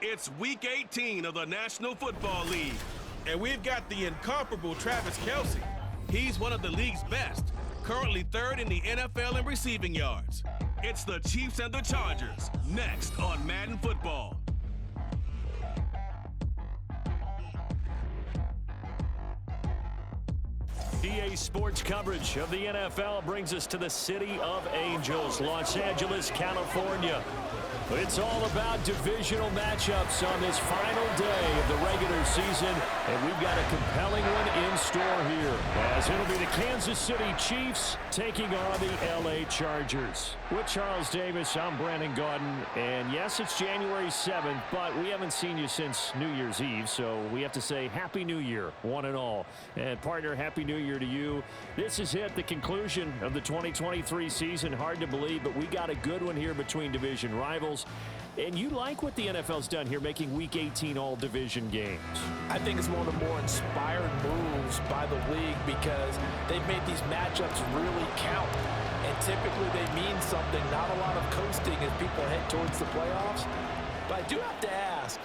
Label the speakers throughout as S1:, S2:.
S1: It's Week 18 of the National Football League, and we've got the incomparable Travis Kelce. He's one of the league's best, currently third in the NFL in receiving yards. It's the Chiefs and the Chargers, next on Madden Football.
S2: EA Sports coverage of the NFL brings us to the City of Angels, Los Angeles, California. It's all about divisional matchups on this final day of the regular season, and we've got a compelling one in store here, as it'll be the Kansas City Chiefs taking on the LA Chargers. With Charles Davis, I'm Brandon Gaudin, and yes, it's January 7th, but we haven't seen you since New Year's Eve, so we have to say Happy New Year, one and all. And partner, Happy New Year to you. This is it, the conclusion of the 2023 season. Hard to believe, but we got a good one here between division rivals. And you like what the NFL's done here, making Week 18 all-division games.
S3: I think it's one of the more inspired moves by the league because they've made these matchups really count. And typically they mean something, not a lot of coasting as people head towards the playoffs. But I do have to ask,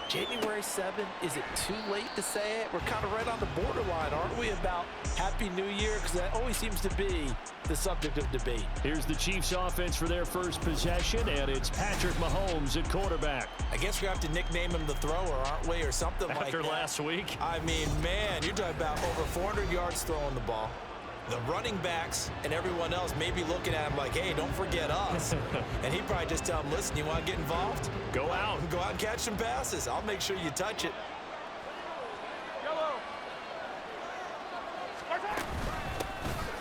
S3: January 7th, is it too late to say it? We're kind of right on the borderline, aren't we, about Happy New Year? Because that always seems to be the subject of debate.
S2: Here's the Chiefs offense for their first possession, and it's Patrick Mahomes at quarterback.
S3: I guess we have to nickname him the thrower, aren't we, or something like that.
S2: After last week?
S3: I mean, man, you're talking about over 400 yards throwing the ball. The running backs and everyone else may be looking at him like, hey, don't forget us. And he'd probably just tell him, listen, you want to get involved?
S2: Go out.
S3: Go out and catch some passes. I'll make sure you touch it.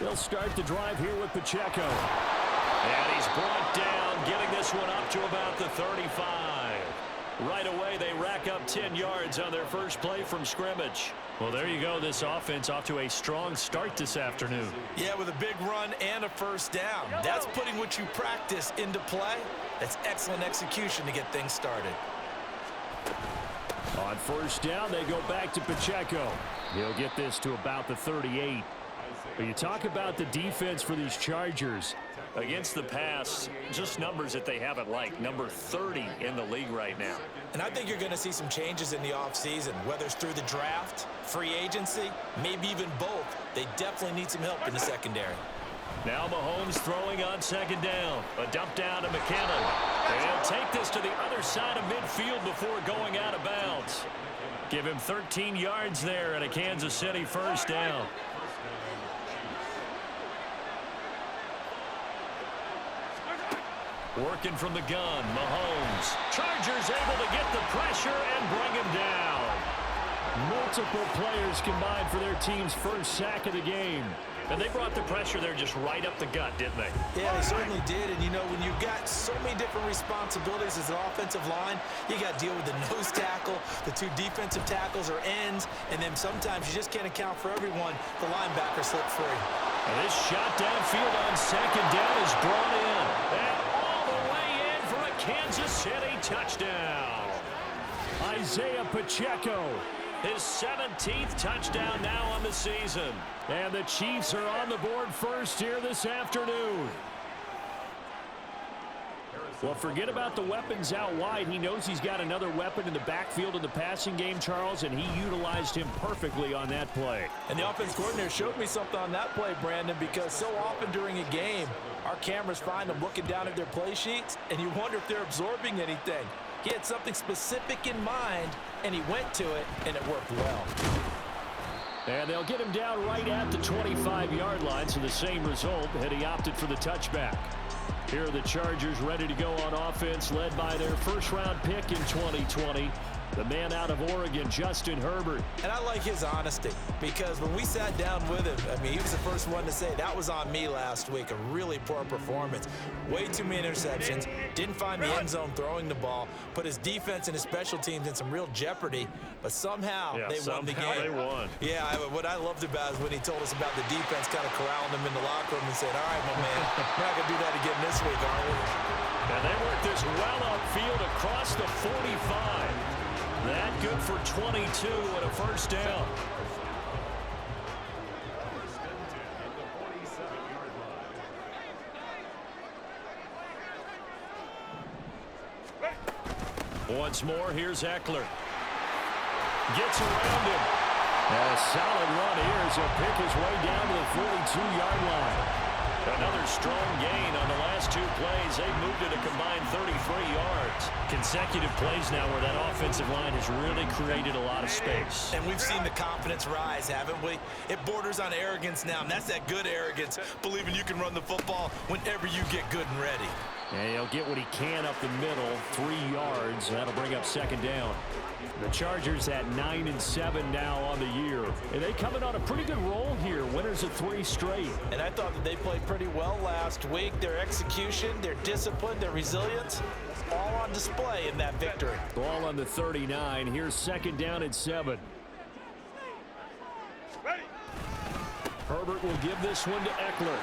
S2: They'll start the drive here with Pacheco. And he's brought down, getting this one up to about the 35. Right away, they rack up 10 yards on their first play from scrimmage. Well, there you go. This offense off to a strong start this afternoon.
S3: Yeah, with a big run and a first down. That's putting what you practice into play. That's excellent execution to get things started.
S2: On first down, they go back to Pacheco. He'll get this to about the 38. But you talk about the defense for these Chargers. Against the pass, just numbers that they haven't liked. Number 30 in the league right now.
S3: And I think you're going to see some changes in the offseason, whether it's through the draft, free agency, maybe even both. They definitely need some help in the secondary.
S2: Now Mahomes throwing on second down. A dump down to McKinnon. And he'll take this to the other side of midfield before going out of bounds. Give him 13 yards there and a Kansas City first down. Working from the gun, Mahomes. Chargers able to get the pressure and bring him down. Multiple players combined for their team's first sack of the game. And they brought the pressure there just right up the gut, didn't they?
S3: Yeah, they certainly did. And, you know, when you've got so many different responsibilities as an offensive line, you got to deal with the nose tackle, the two defensive tackles or ends, and then sometimes you just can't account for everyone. The linebacker slipped free.
S2: And this shot downfield on second down is brought in. And all the way in for a Kansas City touchdown. Isaiah Pacheco. His 17th touchdown now on the season. And the Chiefs are on the board first here this afternoon. Well, forget about the weapons out wide. He knows he's got another weapon in the backfield in the passing game, Charles, and he utilized him perfectly on that play.
S3: And the offense coordinator showed me something on that play, Brandon, because so often during a game, our cameras find them looking down at their play sheets, and you wonder if they're absorbing anything. He had something specific in mind, and he went to it, and it worked well.
S2: And they'll get him down right at the 25-yard line, so the same result, and he opted for the touchback. Here are the Chargers ready to go on offense, led by their first-round pick in 2020, the man out of Oregon, Justin Herbert.
S3: And I like his honesty, because when we sat down with him, I mean, he was the first one to say, that was on me last week, a really poor performance. Way too many interceptions, didn't find the end zone throwing the ball, put his defense and his special teams in some real jeopardy, but somehow they won the game.
S2: They won.
S3: Yeah, what I loved about is when he told us about the defense kind of corralling him in the locker room and said, all right, my man, we're not going to do that again this week, are we?
S2: And they work this well upfield across the 45. That good for 22 and a first down. Once more, here's Eckler. Gets around him. And a solid run here as he'll pick his way down to the 42-yard line. Another strong gain on the last two plays. They've moved it a combined 33 yards. Consecutive plays now where that offensive line has really created a lot of space.
S3: And we've seen the confidence rise, haven't we? It borders on arrogance now, and that's that good arrogance, believing you can run the football whenever you get good and ready.
S2: And he'll get what he can up the middle, 3 yards. That'll bring up second down. The Chargers at 9-7 now on the year. And they coming on a pretty good roll here. Winners of 3 straight.
S3: And I thought that they played pretty well last week. Their execution, their discipline, their resilience, all on display in that victory.
S2: Ball on the 39. Here's second down and 7. Herbert will give this one to Eckler.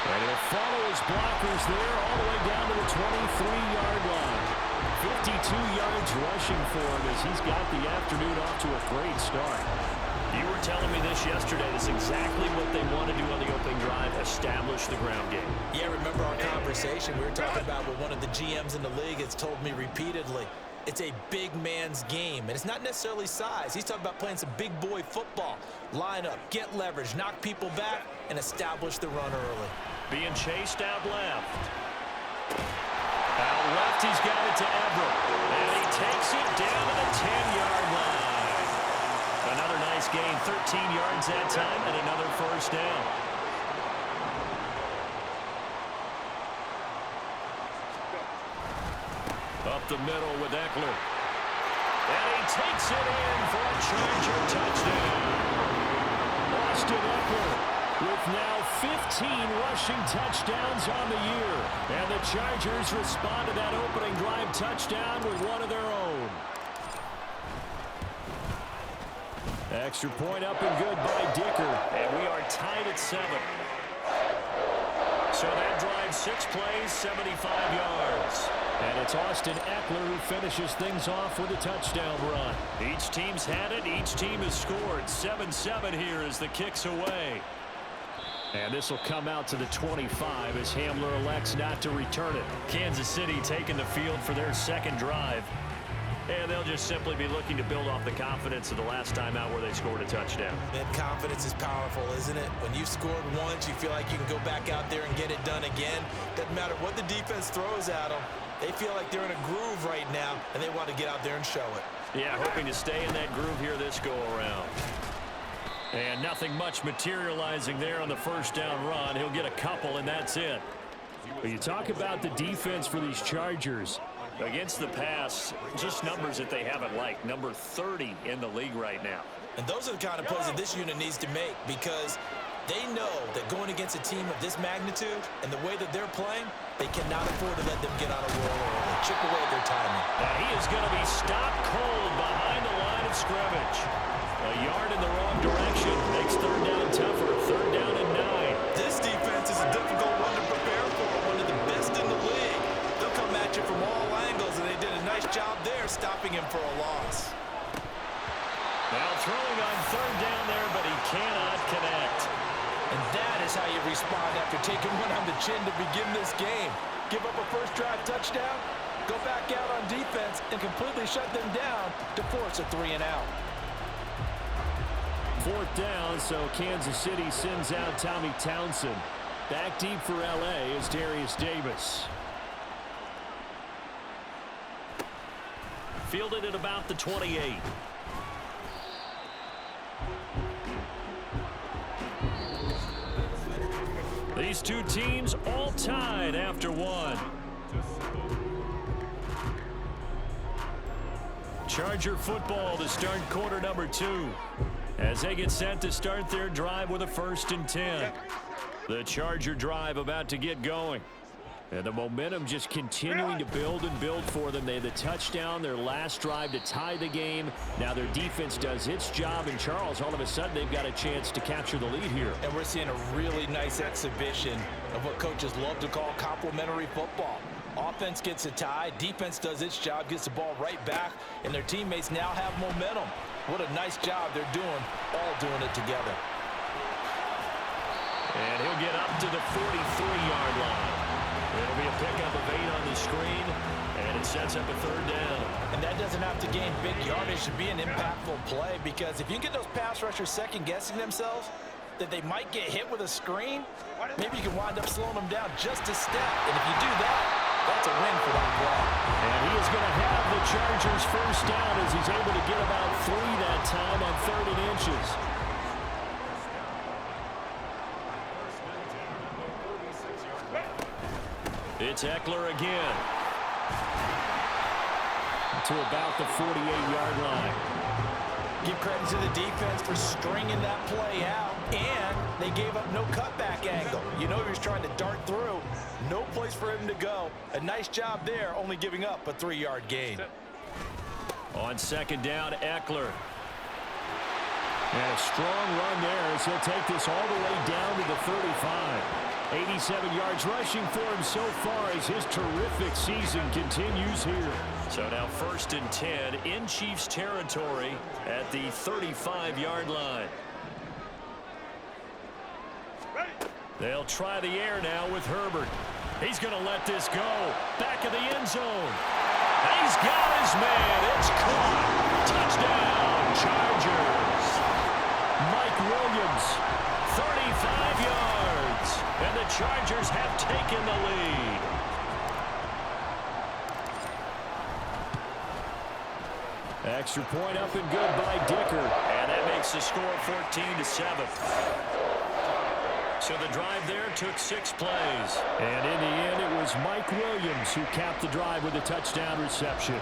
S2: And he'll follow his blockers there all the way down to the 23-yard line. 52 yards rushing for him as he's got the afternoon off to a great start. You were telling me this yesterday. That's exactly what they want to do on the opening drive, establish the ground game.
S3: Yeah, remember our conversation we were talking about with one of the GMs in the league has told me repeatedly. It's a big man's game, and it's not necessarily size. He's talking about playing some big boy football. Line up, get leverage, knock people back, and establish the run early.
S2: Being chased out left. Out left, he's got it to Everett. And he takes it down to the 10-yard line. Another nice gain, 13 yards that time, and another first down. Up the middle with Eckler. And he takes it in for a Charger touchdown. Austin Eckler with now 15 rushing touchdowns on the year. And the Chargers respond to that opening drive touchdown with one of their own. Extra point up and good by Dicker. And we are tied at 7. So that drive, 6 plays, 75 yards. And it's Austin Eckler who finishes things off with a touchdown run. Each team's had it. Each team has scored. 7-7 here as the kick's away. And this will come out to the 25 as Hamler elects not to return it. Kansas City taking the field for their second drive. And they'll just simply be looking to build off the confidence of the last time out where they scored a touchdown.
S3: That confidence is powerful, isn't it? When you scored once, you feel like you can go back out there and get it done again. Doesn't matter what the defense throws at them. They feel like they're in a groove right now, and they want to get out there and show it.
S2: Yeah, hoping to stay in that groove here this go-around. And nothing much materializing there on the first down run. He'll get a couple, and that's it. But you talk about the defense for these Chargers. Against the pass, just numbers that they haven't liked. Number 30 in the league right now.
S3: And those are the kind of plays that this unit needs to make because they know that going against a team of this magnitude and the way that they're playing, they cannot afford to let them get on a roll early. Chip away at their timing.
S2: Now he is going to be stopped cold behind the line of scrimmage. A yard in the wrong direction makes third down tougher. Third down and 9.
S3: This defense is a difficult one to prepare for. One of the best in the league. They'll come at you from all angles, and they did a nice job there stopping him for a loss.
S2: Now throwing on third down there, but he cannot connect.
S3: And that is how you respond after taking one on the chin to begin this game. Give up a first drive touchdown, go back out on defense, and completely shut them down to force a 3-and-out.
S2: Fourth down, so Kansas City sends out Tommy Townsend. Back deep for L.A. is Darius Davis. Fielded at about the 28. These two teams all tied after one. Charger football to start quarter number 2. As they get set to start their drive with a 1st and 10. The Charger drive about to get going. And the momentum just continuing to build and build for them. They had the touchdown, their last drive to tie the game. Now their defense does its job. And Charles, all of a sudden, they've got a chance to capture the lead here.
S3: And we're seeing a really nice exhibition of what coaches love to call complementary football. Offense gets a tie, defense does its job, gets the ball right back, and their teammates now have momentum. What a nice job they're doing, all doing it together.
S2: And he'll get up to the 43-yard line. It'll be a pickup of 8 on the screen, and it's brings up a third down.
S3: And that doesn't have to gain big yardage to be an impactful play, because if you get those pass rushers second-guessing themselves that they might get hit with a screen, maybe you can wind up slowing them down just a step. And if you do that, that's a win for that play.
S2: And he is going to have the Chargers first down as he's able to get about 3 that time on 3rd and inches. It's Eckler again. To about the 48-yard line.
S3: Give credit to the defense for stringing that play out, and they gave up no cutback angle. You know he was trying to dart through. No place for him to go. A nice job there, only giving up a 3-yard gain.
S2: On 2nd down, Eckler. And a strong run there as he'll take this all the way down to the 35. 87 yards rushing for him so far as his terrific season continues here. So now 1st and 10 in Chiefs territory at the 35-yard line. They'll try the air now with Herbert. He's going to let this go. Back of the end zone. He's got his man. It's caught. Touchdown, Chargers. Mike Williams, 35 yards. And the Chargers have taken the lead. Extra point up and good by Dicker. And that makes the score 14-7. So the drive there took 6 plays. And in the end, it was Mike Williams who capped the drive with a touchdown reception.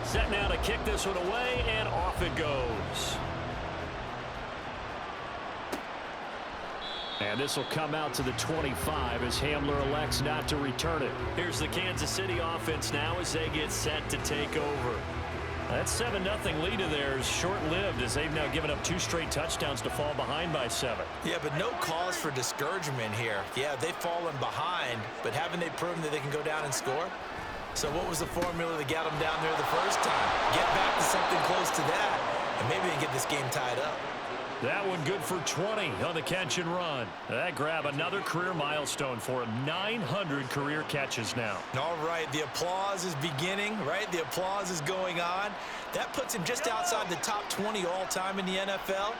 S2: Set now to kick this one away, and off it goes. And this will come out to the 25 as Hamler elects not to return it. Here's the Kansas City offense now as they get set to take over. That 7-0 lead of theirs short-lived as they've now given up 2 straight touchdowns to fall behind by 7.
S3: Yeah, but no cause for discouragement here. Yeah, they've fallen behind, but haven't they proven that they can go down and score? So what was the formula that got them down there the first time? Get back to something close to that, and maybe they get this game tied up.
S2: That one good for 20 on the catch and run. That grab another career milestone for him. 900 career catches now.
S3: All right, the applause is beginning, right? The applause is going on. That puts him just outside the top 20 all-time in the NFL.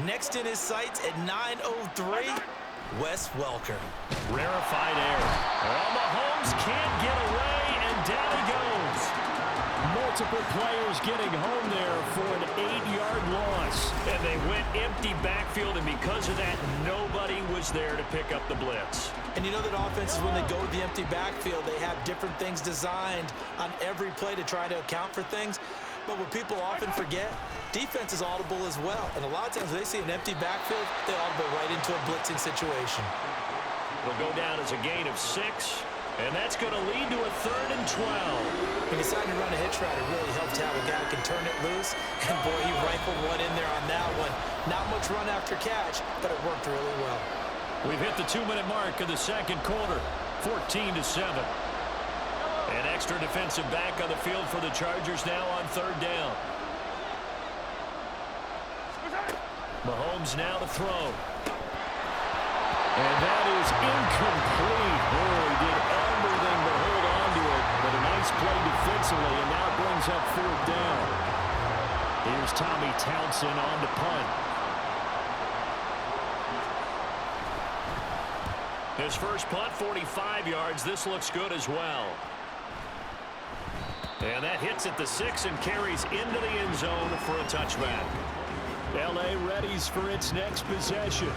S3: Next in his sights at 903, Wes Welker.
S2: Rarefied air. Well, Mahomes can't get away, and down he goes. Multiple players getting home there for an 8-yard loss. And they went empty backfield, and because of that, nobody was there to pick up the blitz.
S3: And you know that offenses, when they go to the empty backfield, they have different things designed on every play to try to account for things. But what people often forget, defense is audible as well. And a lot of times when they see an empty backfield, they audible right into a blitzing situation.
S2: It'll go down as a gain of 6. And that's going to lead to a 3rd and 12.
S3: He decided to run a hitch route. It really helped to have a guy who can turn it loose. And, boy, he rifled one in there on that one. Not much run after catch, but it worked really well.
S2: We've hit the 2-minute mark of the second quarter, 14-7. An extra defensive back on the field for the Chargers now on 3rd down. Mahomes now to throw. And that is incomplete. Oh, he did everything to hold on to it, but a nice play defensively, and now brings up 4th down. Here's Tommy Townsend on to punt. His first punt, 45 yards. This looks good as well. And that hits at the 6 and carries into the end zone for a touchback. L.A. readies for its next possession.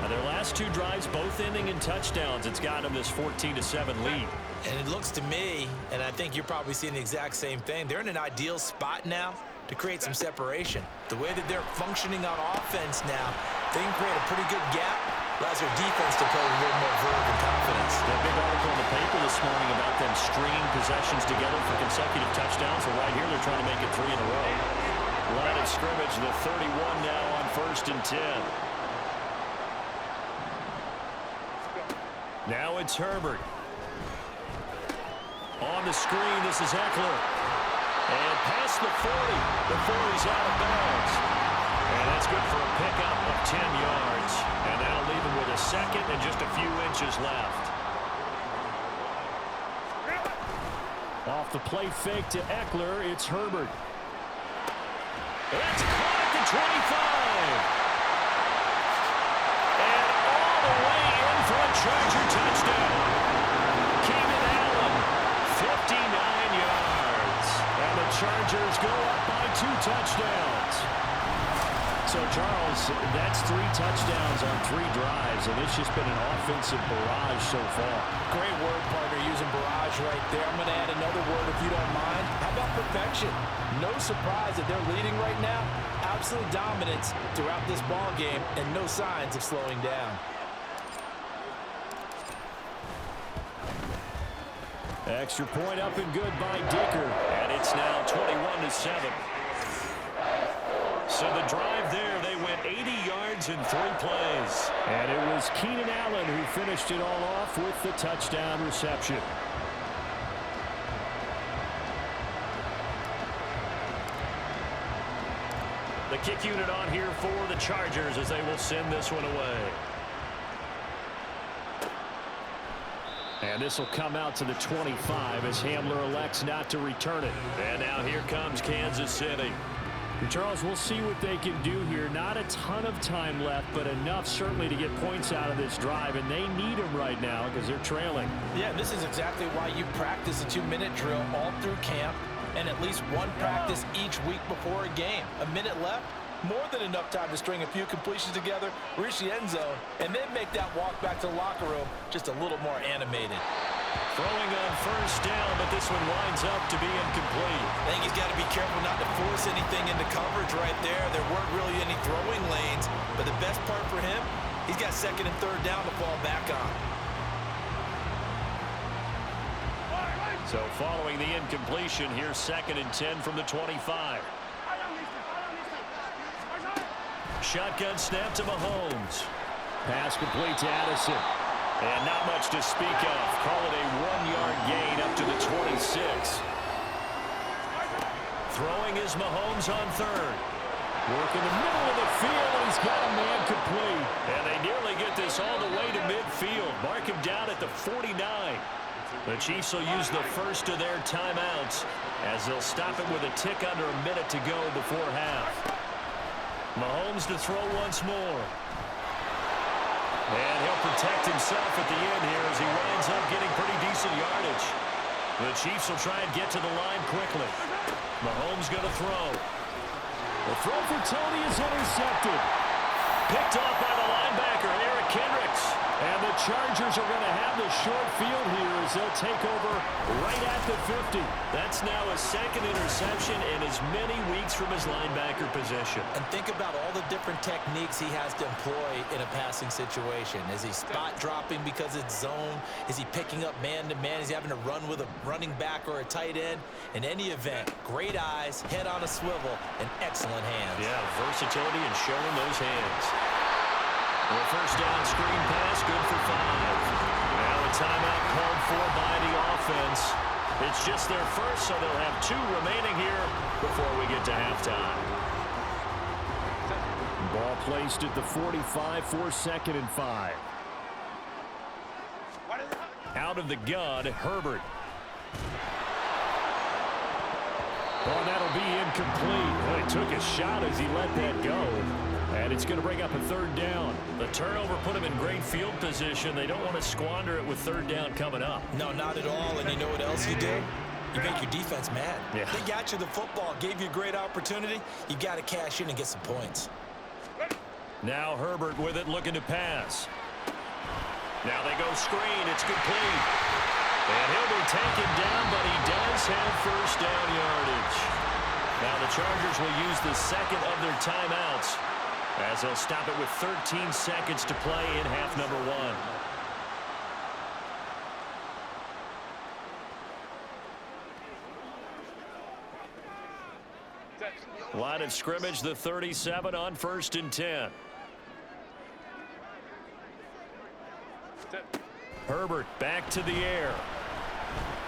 S2: Now their last 2 drives, both ending in touchdowns. It's got them this 14-7 lead.
S3: And it looks to me, and I think you're probably seeing the exact same thing, they're in an ideal spot now to create some separation. The way that they're functioning on offense now, they can create a pretty good gap. Allows their defense to play with a little more verve and confidence.
S2: That big article in the paper this morning about them stringing possessions together for consecutive touchdowns. So right here, they're trying to make it 3 in a row. Line of scrimmage, the 31 now on 1st and 10. Now it's Herbert. On the screen, this is Eckler. And past the 40 before he's out of bounds. And that's good for a pickup of 10 yards. And that'll leave him with a second and just a few inches left. Off the play fake to Eckler, it's Herbert. It's caught at the 25. And all the way in for a Charger touchdown. Keenan Allen, 59 yards. And the Chargers go up by 2 touchdowns. So, Charles, that's 3 touchdowns on 3 drives, and it's just been an offensive barrage so far.
S3: Great word, partner, using barrage right there. I'm going to add another word if you don't mind. How about perfection? No surprise that they're leading right now. Absolute dominance throughout this ball game, and no signs of slowing down.
S2: Extra point up and good by Dicker, and it's now 21-7. So the drive there, they went 80 yards in 3 plays. And it was Keenan Allen who finished it all off with the touchdown reception. The kick unit on here for the Chargers as they will send this one away. And this will come out to the 25 as Hamler elects not to return it. And now here comes Kansas City. Charles, we'll see what they can do here. Not a ton of time left, but enough certainly to get points out of this drive, and they need them right now because they're trailing.
S3: Yeah, this is exactly why you practice a 2-minute drill all through camp and at least one practice each week before a game. A minute left, more than enough time to string a few completions together, reach the end zone, and then make that walk back to the locker room just a little more animated.
S2: Throwing on first down, but this one winds up to be incomplete.
S3: I think he's got to be careful not to force anything into coverage right there. There weren't really any throwing lanes, but the best part for him, he's got 2nd and 3rd down to fall back on.
S2: So following the incompletion, here's 2nd and 10 from the 25. Shotgun snap to Mahomes. Pass complete to Addison. And not much to speak of. Call it a 1-yard gain up to the 26. Throwing is Mahomes on 3rd. Work in the middle of the field, and he's got a man complete. And they nearly get this all the way to midfield. Mark him down at the 49. The Chiefs will use the first of their timeouts as they'll stop it with a tick under a minute to go before half. Mahomes to throw once more. And he'll protect himself at the end here as he winds up getting pretty decent yardage. The Chiefs will try and get to the line quickly. Mahomes going to throw. The throw for Tony is intercepted. Picked off by the linebacker, Eric Kendricks. And the Chargers are going to have the short field here as they'll take over right at the 50. That's now a 2nd interception in as many weeks from his linebacker position.
S3: And think about all the different techniques he has to employ in a passing situation. Is he spot dropping because it's zone? Is he picking up man-to-man? Is he having to run with a running back or a tight end? In any event, great eyes, head on a swivel, and excellent hands.
S2: Yeah, versatility and showing those hands. The first down screen pass, good for 5. Now a timeout called for by the offense. It's just their first, so they'll have 2 remaining here before we get to halftime. Ball placed at the 45 for 2nd and 5. Out of the gun, Herbert. Oh, that'll be incomplete. Well, he took a shot as he let that go. And it's going to bring up a 3rd down. The turnover put him in great field position. They don't want to squander it with 3rd down coming up.
S3: No, not at all. And you know what else you do? You make your defense mad.
S2: Yeah.
S3: They got you the football, gave you a great opportunity. You got to cash in and get some points.
S2: Now Herbert with it, looking to pass. Now they go screen. It's complete. And he'll be taken down, but he does have first down yardage. Now the Chargers will use the 2nd of their timeouts as they'll stop it with 13 seconds to play in half number 1. Line of scrimmage, the 37 on 1st and 10. Herbert back to the air.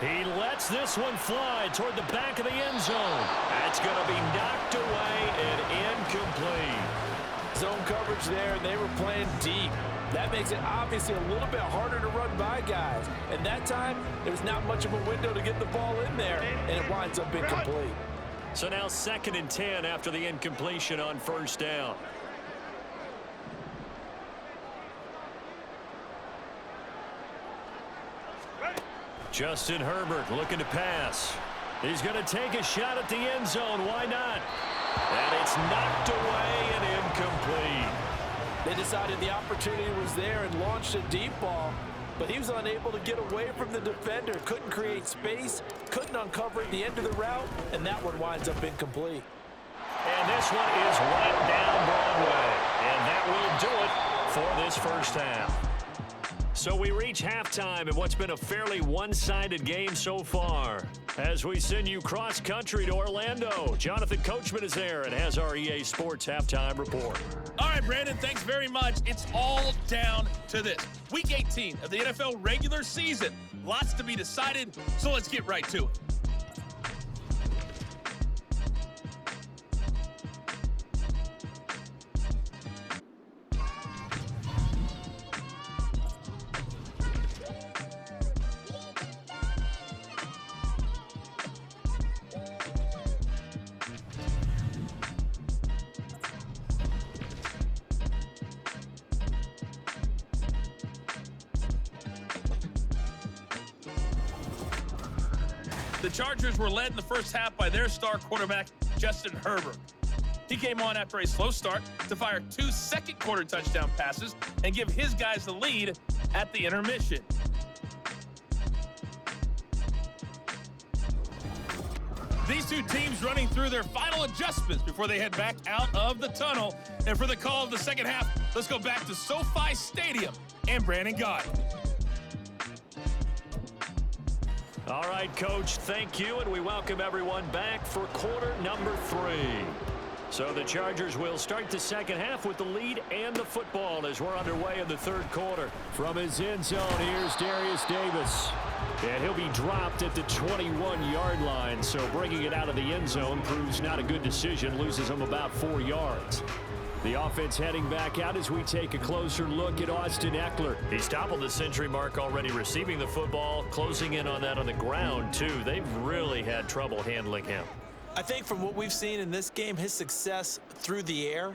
S2: He lets this one fly toward the back of the end zone. That's going to be knocked away and incomplete.
S3: Zone coverage there, and they were playing deep. That makes it obviously a little bit harder to run by guys. And that time, there was not much of a window to get the ball in there, and it winds up incomplete.
S2: So now 2nd and 10 after the incompletion on 1st down. Justin Herbert looking to pass. He's going to take a shot at the end zone. Why not? And it's knocked away and incomplete.
S3: They decided the opportunity was there and launched a deep ball, but he was unable to get away from the defender. Couldn't create space, couldn't uncover the end of the route, and that one winds up incomplete.
S2: And this one is right down Broadway. And that will do it for this 1st half. So we reach halftime in what's been a fairly one-sided game so far. As we send you cross-country to Orlando, Jonathan Coachman is there and has our EA Sports Halftime Report.
S4: All right, Brandon, thanks very much. It's all down to this. Week 18 of the NFL regular season. Lots to be decided, so let's get right to it. The Chargers were led in the 1st half by their star quarterback, Justin Herbert. He came on after a slow start to fire 2 second-quarter touchdown passes and give his guys the lead at the intermission. These two teams running through their final adjustments before they head back out of the tunnel. And for the call of the 2nd half, let's go back to SoFi Stadium and Brandon Gott.
S2: All right, Coach, thank you, and we welcome everyone back for quarter number 3. So the Chargers will start the 2nd half with the lead and the football as we're underway in the 3rd quarter. From his end zone, here's Darius Davis. And he'll be dropped at the 21-yard line, so bringing it out of the end zone proves not a good decision, loses him about 4 yards. The offense heading back out as we take a closer look at Austin Eckler. He's toppled the century mark already receiving the football, closing in on that on the ground, too. They've really had trouble handling him.
S3: I think from what we've seen in this game, his success through the air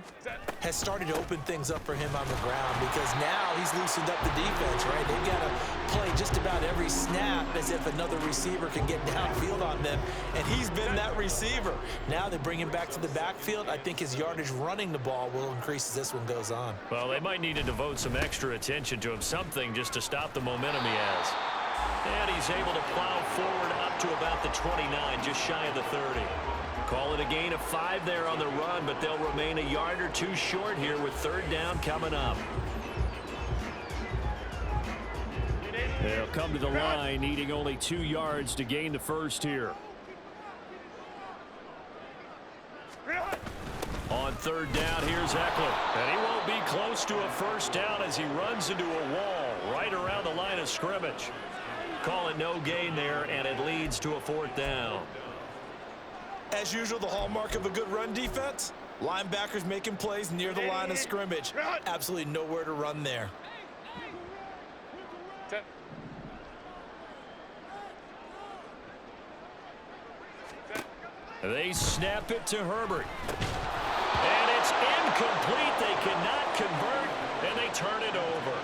S3: has started to open things up for him on the ground because now he's loosened up the defense, right? They've got to play just about every snap as if another receiver can get downfield on them, and he's been that receiver. Now they bring him back to the backfield. I think his yardage running the ball will increase as this one goes on.
S2: Well, they might need to devote some extra attention to him, something just to stop the momentum he has. And he's able to plow forward up to about the 29, just shy of the 30. Call it a gain of 5 there on the run, but they'll remain a yard or 2 short here with 3rd down coming up. They'll come to the line, needing only 2 yards to gain the 1st here. On 3rd down, here's Eckler. And he won't be close to a 1st down as he runs into a wall right around the line of scrimmage. Call it no gain there, and it leads to a 4th down.
S3: As usual, the hallmark of a good run defense, linebackers making plays near the line of scrimmage. Absolutely nowhere to run there.
S2: They snap it to Herbert. And it's incomplete. They cannot convert, and they turn it over.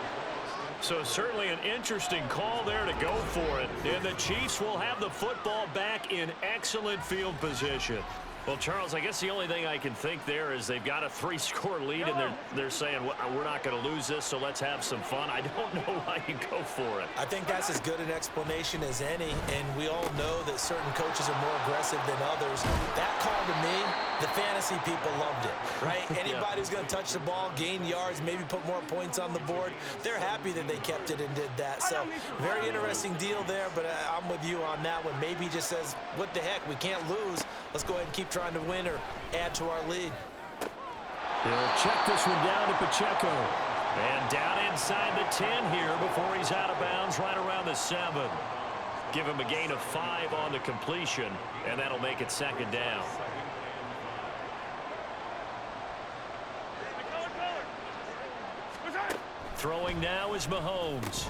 S2: So certainly an interesting call there to go for it. And the Chiefs will have the football back in excellent field position. Well, Charles, I guess the only thing I can think there is they've got a 3-score lead, and they're saying, well, we're not going to lose this, so let's have some fun. I don't know why you go for it.
S3: I think that's as good an explanation as any, and we all know that certain coaches are more aggressive than others. That call to me, the fantasy people loved it, right? Anybody who's going to touch the ball, gain yards, maybe put more points on the board, they're happy that they kept it and did that. So very interesting deal there, but I'm with you on that one. Maybe he just says, what the heck, we can't lose. Let's go ahead and keep trying to win or add to our lead.
S2: He'll check this one down to Pacheco. And down inside the 10 here before he's out of bounds right around the 7. Give him a gain of 5 on the completion, and that'll make it second down. Throwing now is Mahomes.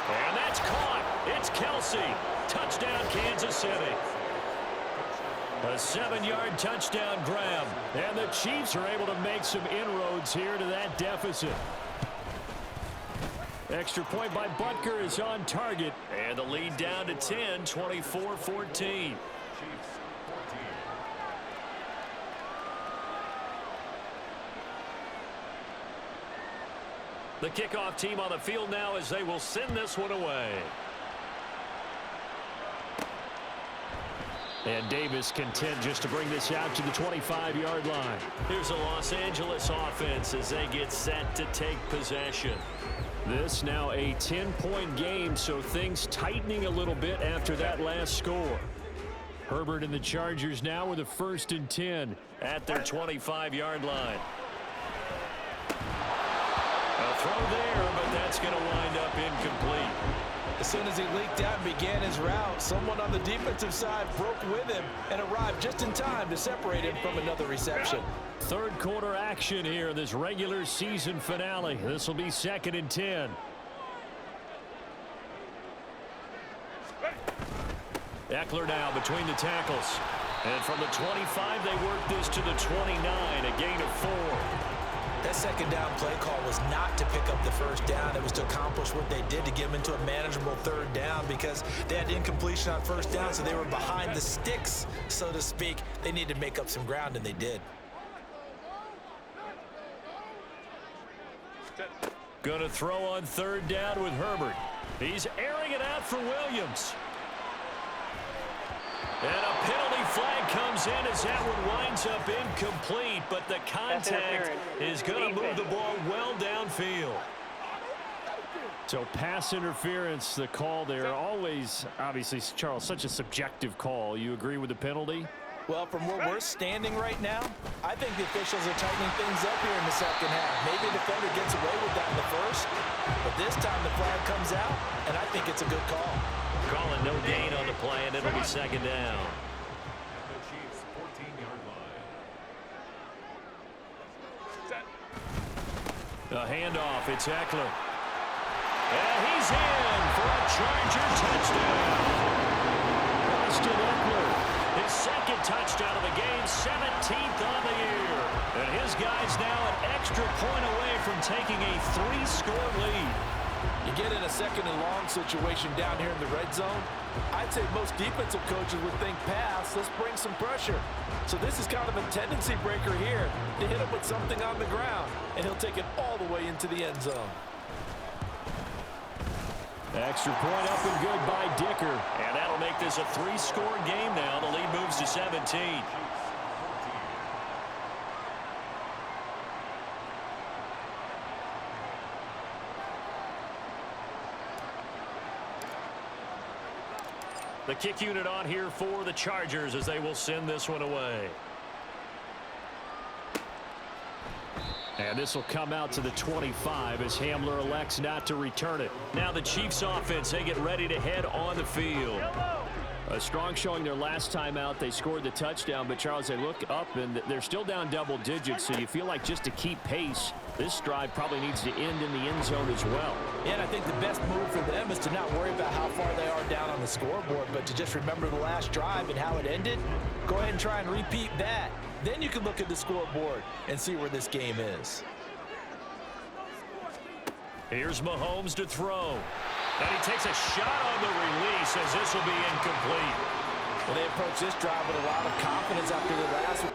S2: And that's caught. It's Kelsey. Touchdown, Kansas City. A 7-yard touchdown grab. And the Chiefs are able to make some inroads here to that deficit. Extra point by Butker is on target. And the lead down to 10, 24-14. The kickoff team on the field now as they will send this one away. And Davis content just to bring this out to the 25-yard line. Here's a Los Angeles offense as they get set to take possession. This now a 10-point game, so things tightening a little bit after that last score. Herbert and the Chargers now with a 1st and 10 at their 25-yard line. A throw there, but that's going to wind up incomplete.
S3: As soon as he leaked out and began his route, someone on the defensive side broke with him and arrived just in time to separate him from another reception.
S2: Third quarter action here in this regular season finale. This will be 2nd and 10. Eckler now between the tackles. And from the 25, they work this to the 29, a gain of 4.
S3: That second down play call was not to pick up the first down. It was to accomplish what they did to get them into a manageable 3rd down because they had incompletion on 1st down, so they were behind the sticks, so to speak. They needed to make up some ground, and they did.
S2: Going to throw on 3rd down with Herbert. He's airing it out for Williams. And a penalty flag comes in as that one winds up incomplete, but the contact is going to move the ball well downfield. So pass interference, the call there. Always, obviously, Charles, such a subjective call. You agree with the penalty?
S3: Well, from where we're standing right now, I think the officials are tightening things up here in the second half. Maybe the defender gets away with that in the first, but this time the flag comes out, and I think it's a good call.
S2: Calling no gain on the play, and it'll be 2nd down. A handoff, it's Eckler. And he's in for a Charger touchdown. Austin Eckler, his 2nd touchdown of the game, 17th on the year. And his guy's now an extra point away from taking a 3-score lead.
S3: You get in a 2nd and long situation down here in the red zone, I'd say most defensive coaches would think pass, let's bring some pressure. So this is kind of a tendency breaker here to hit him with something on the ground, and he'll take it all the way into the end zone.
S2: Extra point up and good by Dicker. And that'll make this a 3-score game now. The lead moves to 17. The kick unit on here for the Chargers as they will send this one away. And this will come out to the 25 as Hamler elects not to return it. Now the Chiefs offense, they get ready to head on the field. A strong showing their last time out. They scored the touchdown, but Charles, they look up and they're still down double digits, so you feel like just to keep pace, this drive probably needs to end in the end zone as well.
S3: Yeah, and I think the best move for them is to not worry about how far they are down on the scoreboard, but to just remember the last drive and how it ended. Go ahead and try and repeat that. Then you can look at the scoreboard and see where this game is.
S2: Here's Mahomes to throw. And he takes a shot on the release as this will be incomplete.
S3: Well, they approach this drive with a lot of confidence after the last one.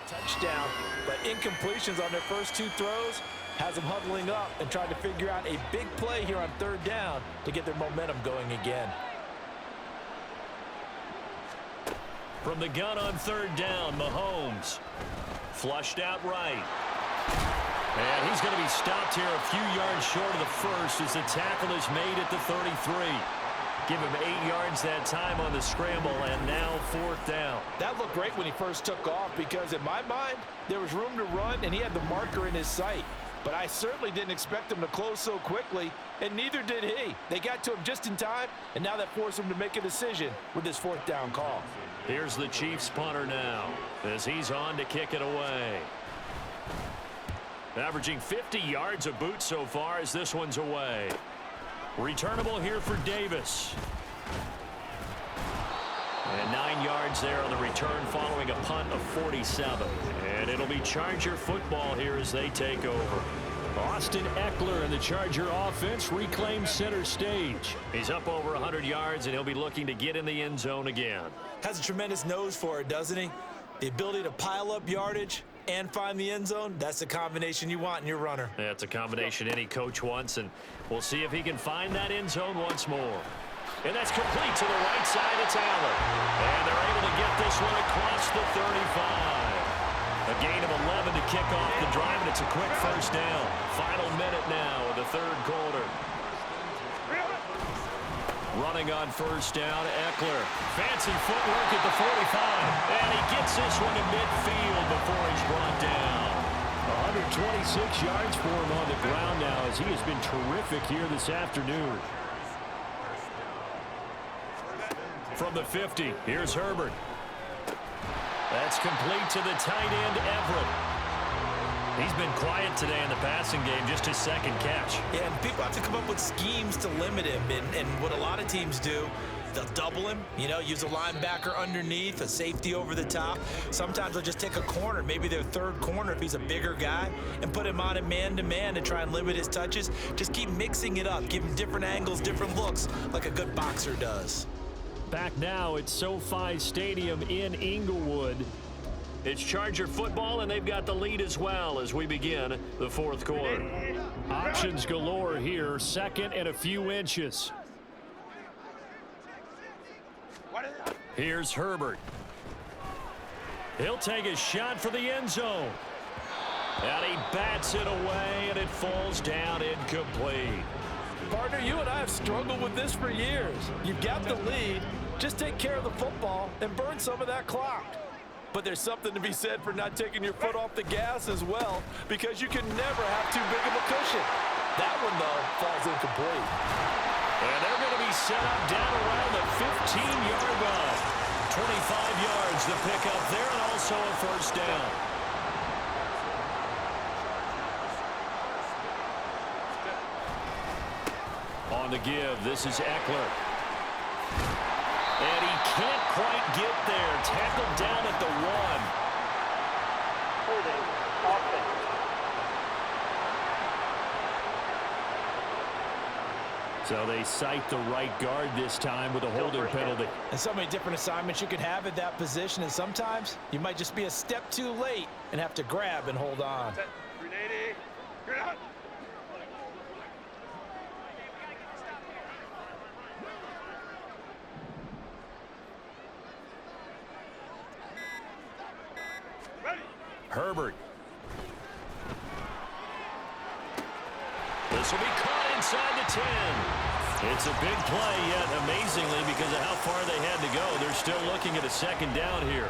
S3: Touchdown, but incompletions on their first 2 throws has them huddling up and trying to figure out a big play here on 3rd down to get their momentum going again.
S2: From the gun on 3rd down, Mahomes flushed out right. And he's going to be stopped here a few yards short of the first as the tackle is made at the 33. Give him 8 yards that time on the scramble, and now 4th down.
S3: That looked great when he first took off because, in my mind, there was room to run, and he had the marker in his sight. But I certainly didn't expect him to close so quickly, and neither did he. They got to him just in time, and now that forced him to make a decision with this 4th down call.
S2: Here's the Chiefs punter now as he's on to kick it away. Averaging 50 yards a boot so far as this one's away. Returnable here for Davis. And 9 yards there on the return following a punt of 47. And it'll be Charger football here as they take over. Austin Eckler and the Charger offense reclaims center stage. He's up over 100 yards, and he'll be looking to get in the end zone again.
S3: Has a tremendous nose for it, doesn't he? The ability to pile up yardage and find the end zone, that's the combination you want in your runner.
S2: That's a combination any coach wants, and we'll see if he can find that end zone once more. And that's complete to the right side. It's Allen. And they're able to get this one across the 35. A gain of 11 to kick off the drive, and it's a quick first down. Final minute now of the 3rd quarter. Running on first down, Eckler. Fancy footwork at the 45. And he gets this one to midfield before he's brought down. 126 yards for him on the ground now as he has been terrific here this afternoon. From the 50, here's Herbert. That's complete to the tight end, Everett. He's been quiet today in the passing game, just his 2nd catch.
S3: Yeah, and people have to come up with schemes to limit him. And what a lot of teams do, they'll double him, use a linebacker underneath, a safety over the top. Sometimes they'll just take a corner, maybe their 3rd corner if he's a bigger guy, and put him on a man-to-man to try and limit his touches. Just keep mixing it up, give him different angles, different looks, like a good boxer does.
S2: Back now at SoFi Stadium in Inglewood. It's Charger football, and they've got the lead as well as we begin the 4th quarter. Options galore here, 2nd and a few inches. Here's Herbert. He'll take a shot for the end zone. And he bats it away, and it falls down incomplete.
S3: Partner, you and I have struggled with this for years. You've got the lead. Just take care of the football and burn some of that clock. But there's something to be said for not taking your foot off the gas as well, because you can never have too big of a cushion. That one, though, falls incomplete.
S2: And they're going to be set up down around the 15-yard line. 25 yards to pick up there, and also a first down. On the give, this is Eckler. And he can't quite get there. Tackled down at the 1.
S5: Holding offense.
S2: So they cite the right guard this time with a holding penalty.
S3: And so many different assignments you can have at that position, and sometimes you might just be a step too late and have to grab and hold on.
S2: Herbert. This will be caught inside the 10. It's a big play, yet amazingly, because of how far they had to go, they're still looking at a 2nd down here.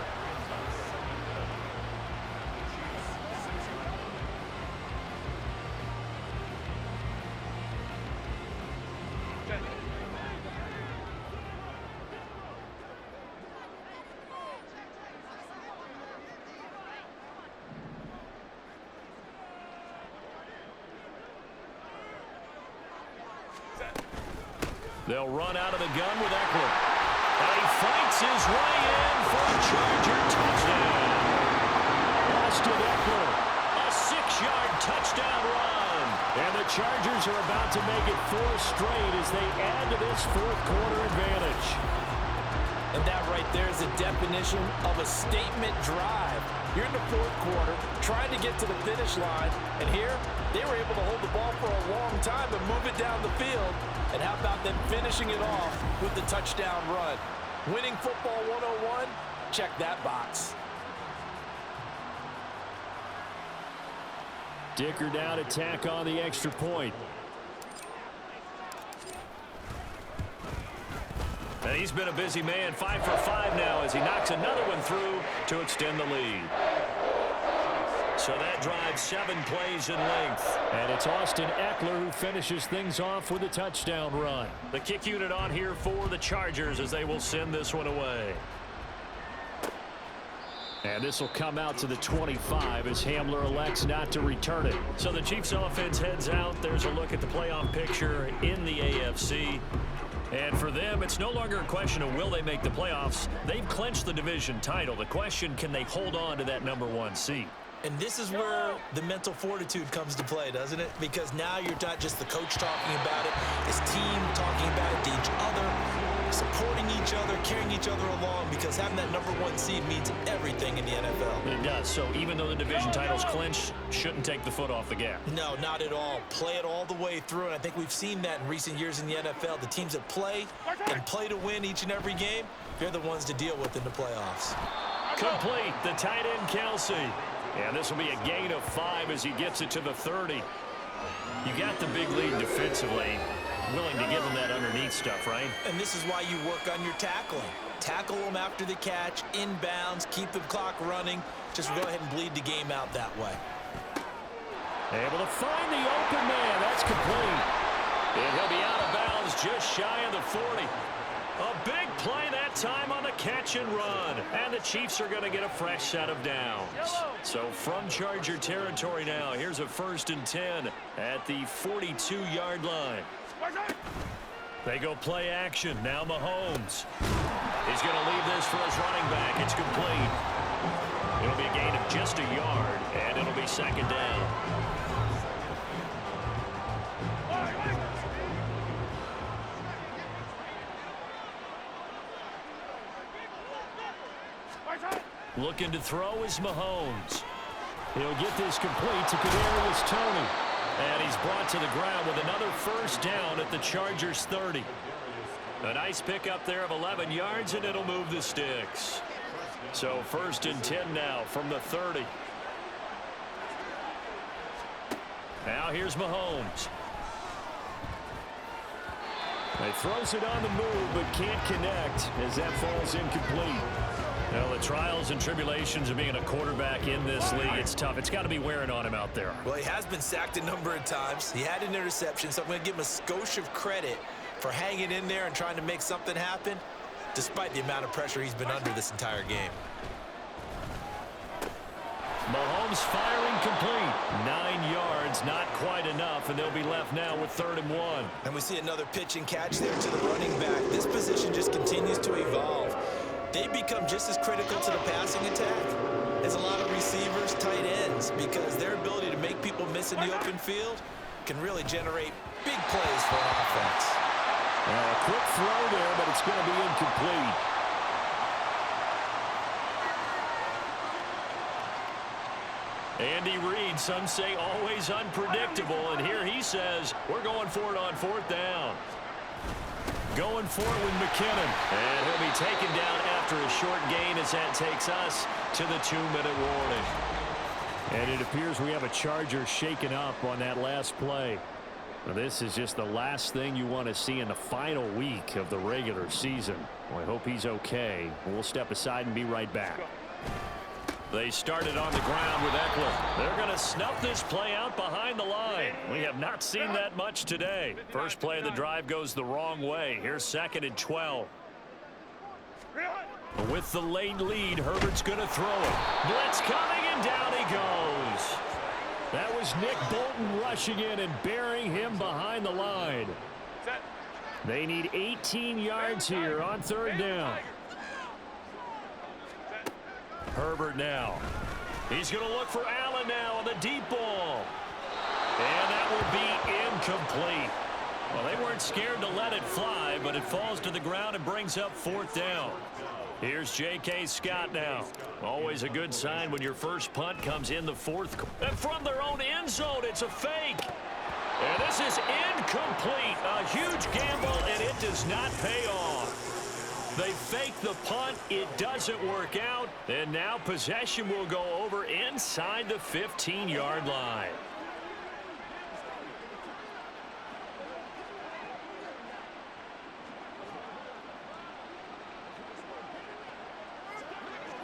S2: They'll run out of the gun with Eckler. And he fights his way in for a Charger touchdown. Austin Eckler, a 6-yard touchdown run. And the Chargers are about to make it 4 straight as they add to this 4th quarter advantage.
S3: And that right there is the definition of a statement drive. You're in the 4th quarter, trying to get to the finish line, and here they were able to hold the ball for a long time and move it down the field. And how about them finishing it off with the touchdown run? Winning football 101, check that box.
S2: Dicker down to tack on the extra point. And he's been a busy man, 5 for 5 now as he knocks another one through to extend the lead. So that drives 7 plays in length. And it's Austin Eckler who finishes things off with a touchdown run. The kick unit on here for the Chargers as they will send this one away. And this will come out to the 25 as Hamler elects not to return it. So the Chiefs offense heads out. There's a look at the playoff picture in the AFC. And for them, it's no longer a question of will they make the playoffs. They've clinched the division title. The question, can they hold on to that #1 seed?
S3: And this is where the mental fortitude comes to play, doesn't it? Because now you're not just the coach talking about it, it's team talking about it to each other, supporting each other, carrying each other along, because having that #1 seed means everything in the NFL.
S2: It does. So even though the division title's clinched, shouldn't take the foot off the gas.
S3: No, not at all. Play it all the way through, and I think we've seen that in recent years in the NFL. The teams that play and play to win each and every game, they're the ones to deal with in the playoffs.
S2: Complete. The tight end, Kelsey. And this will be a gain of 5 as he gets it to the 30. You got the big lead defensively. Willing to give him that underneath stuff, right?
S3: And this is why you work on your tackling. Tackle them after the catch, inbounds, keep the clock running. Just go ahead and bleed the game out that way.
S2: Able to find the open man. That's complete. And he'll be out of bounds just shy of the 40. A big play that time on the catch and run. And the Chiefs are going to get a fresh set of downs. So from Charger territory now, here's a 1st and 10 at the 42-yard line. They go play action. Now Mahomes. He's going to leave this for his running back. It's complete. It'll be a gain of just a yard, and it'll be 2nd down. Looking to throw is Mahomes. He'll get this complete to Kadarius Toney. And he's brought to the ground with another 1st down at the Chargers 30. A nice pickup there of 11 yards, and it'll move the sticks. So 1st and 10 now from the 30. Now here's Mahomes. He throws it on the move, but can't connect as that falls incomplete. Well, the trials and tribulations of being a quarterback in this league, it's tough. It's got to be wearing on him out there.
S3: Well, he has been sacked a number of times. He had an interception, so I'm going to give him a skosh of credit for hanging in there and trying to make something happen, despite the amount of pressure he's been under this entire game.
S2: Mahomes firing complete. 9 yards, not quite enough, and they'll be left now with 3rd and 1.
S3: And we see another pitch and catch there to the running back. This position just continues to evolve. They become just as critical to the passing attack as a lot of receivers, tight ends, because their ability to make people miss in the open field can really generate big plays for an offense.
S2: A quick throw there, but it's going to be incomplete. Andy Reid, some say always unpredictable, and here he says we're going for it on 4th down. Going for it with McKinnon. And he'll be taken down after a short gain as that takes us to the 2-minute warning. And it appears we have a Charger shaken up on that last play. Well, this is just the last thing you want to see in the final week of the regular season. Well, I hope he's okay. We'll step aside and be right back. They started on the ground with Eckler. They're going to snuff this play out behind the line. We have not seen that much today. First play of the drive goes the wrong way. Here's 2nd and 12. With the late lead, Herbert's going to throw it. Blitz coming, and down he goes. That was Nick Bolton rushing in and burying him behind the line. They need 18 yards here on 3rd down. Herbert now. He's going to look for Allen now on the deep ball. And that will be incomplete. Well, they weren't scared to let it fly, but it falls to the ground and brings up 4th down. Here's J.K. Scott now. Always a good sign when your first punt comes in the 4th. And from their own end zone, it's a fake. And this is incomplete. A huge gamble, and it does not pay off. They fake the punt. It doesn't work out. And now possession will go over inside the 15-yard line.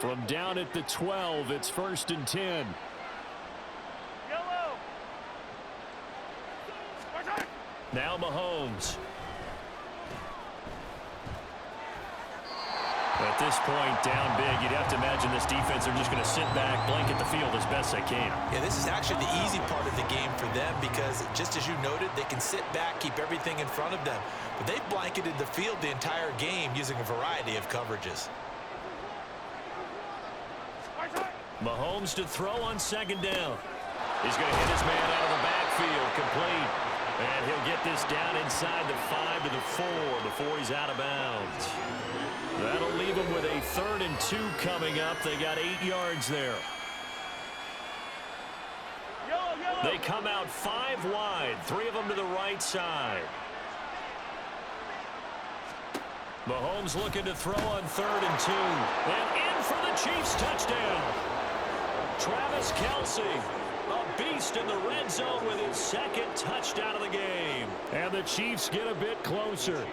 S2: From down at the 12, it's 1st and 10. Now Mahomes. At this point, down big, you'd have to imagine this defense are just going to sit back, blanket the field as best they can.
S3: Yeah, this is actually the easy part of the game for them because, just as you noted, they can sit back, keep everything in front of them. But they've blanketed the field the entire game using a variety of coverages.
S2: Mahomes to throw on 2nd down. He's going to hit his man out of the backfield, complete. And he'll get this down inside the 5 to the 4 before he's out of bounds. That'll leave him with a 3rd and 2 coming up. They got 8 yards there. They come out 5 wide, 3 of them to the right side. Mahomes looking to throw on 3rd and 2. And in for the Chiefs touchdown. Travis Kelce, a beast in the red zone with his 2nd touchdown of the game. And the Chiefs get a bit closer.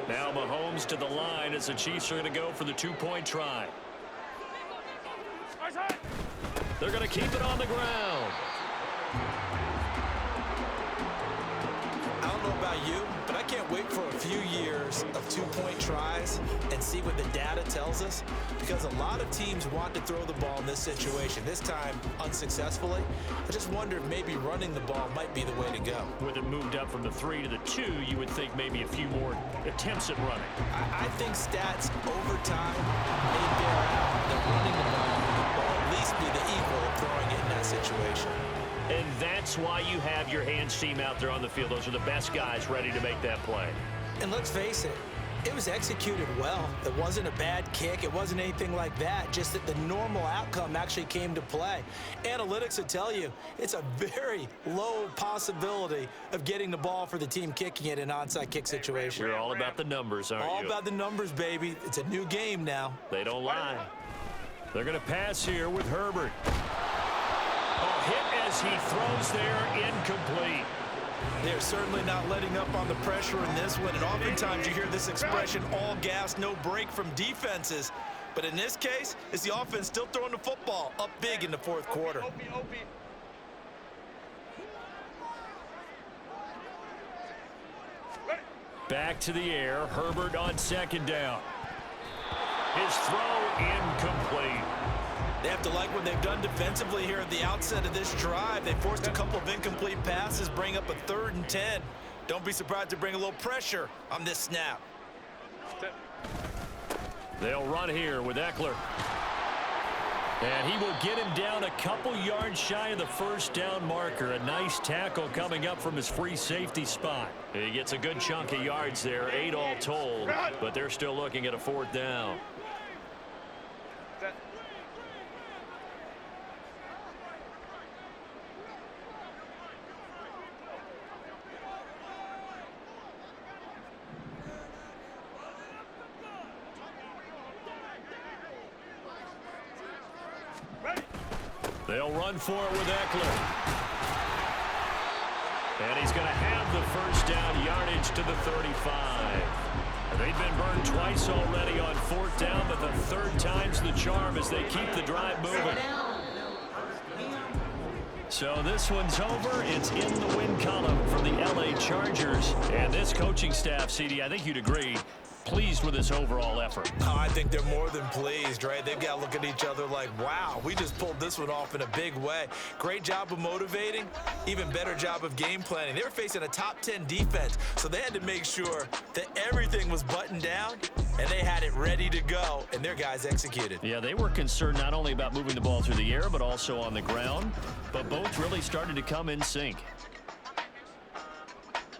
S2: Now Mahomes to the line as the Chiefs are going to go for the 2-point try. They're going to keep it on the ground.
S3: I don't know about you, but I can't wait for a few years of 2-point tries and see what the data tells us, because a lot of teams want to throw the ball in this situation, this time unsuccessfully. I just wonder if maybe running the ball might be the way to go.
S2: With it moved up from the 3 to the 2, you would think maybe a few more attempts at running.
S3: I think stats over time may bear out that running the ball will at least be the equal of throwing it in that situation.
S2: And that's why you have your hands team out there on the field. Those are the best guys ready to make that play.
S3: And let's face it, it was executed well. It wasn't a bad kick. It wasn't anything like that, just that the normal outcome actually came to play. Analytics will tell you it's a very low possibility of getting the ball for the team kicking it in an onside kick situation.
S2: You're all about the numbers, aren't you?
S3: All about the numbers, baby. It's a new game now.
S2: They don't lie. They're going to pass here with Herbert. A hit as he throws there, incomplete.
S3: They're certainly not letting up on the pressure in this one, and oftentimes you hear this expression, all gas, no break from defenses. But in this case, it's the offense still throwing the football up big in the 4th quarter.
S2: Back to the air, Herbert on 2nd down. His throw incomplete.
S3: They have to like what they've done defensively here at the outset of this drive. They forced a couple of incomplete passes, bring up a 3rd and 10. Don't be surprised to bring a little pressure on this snap.
S2: They'll run here with Eckler. And he will get him down a couple yards shy of the 1st down marker. A nice tackle coming up from his free safety spot. He gets a good chunk of yards there, 8 all told, but they're still looking at a 4th down. They'll run for it with Eckler. And he's going to have the 1st down, yardage to the 35. They've been burned twice already on 4th down, but the 3rd time's the charm as they keep the drive moving. So this one's over. It's in the win column for the LA Chargers. And this coaching staff, CD, I think you'd agree, pleased with this overall effort.
S3: Oh, I think they're more than pleased, right? They've got to look at each other like, wow, we just pulled this one off in a big way. Great job of motivating, even better job of game planning. They were facing a top 10 defense, so they had to make sure that everything was buttoned down, and they had it ready to go, and their guys executed.
S2: Yeah, they were concerned not only about moving the ball through the air, but also on the ground, but both really started to come in sync.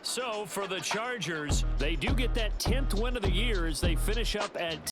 S2: So for the Chargers, they do get that 10th win of the year as they finish up at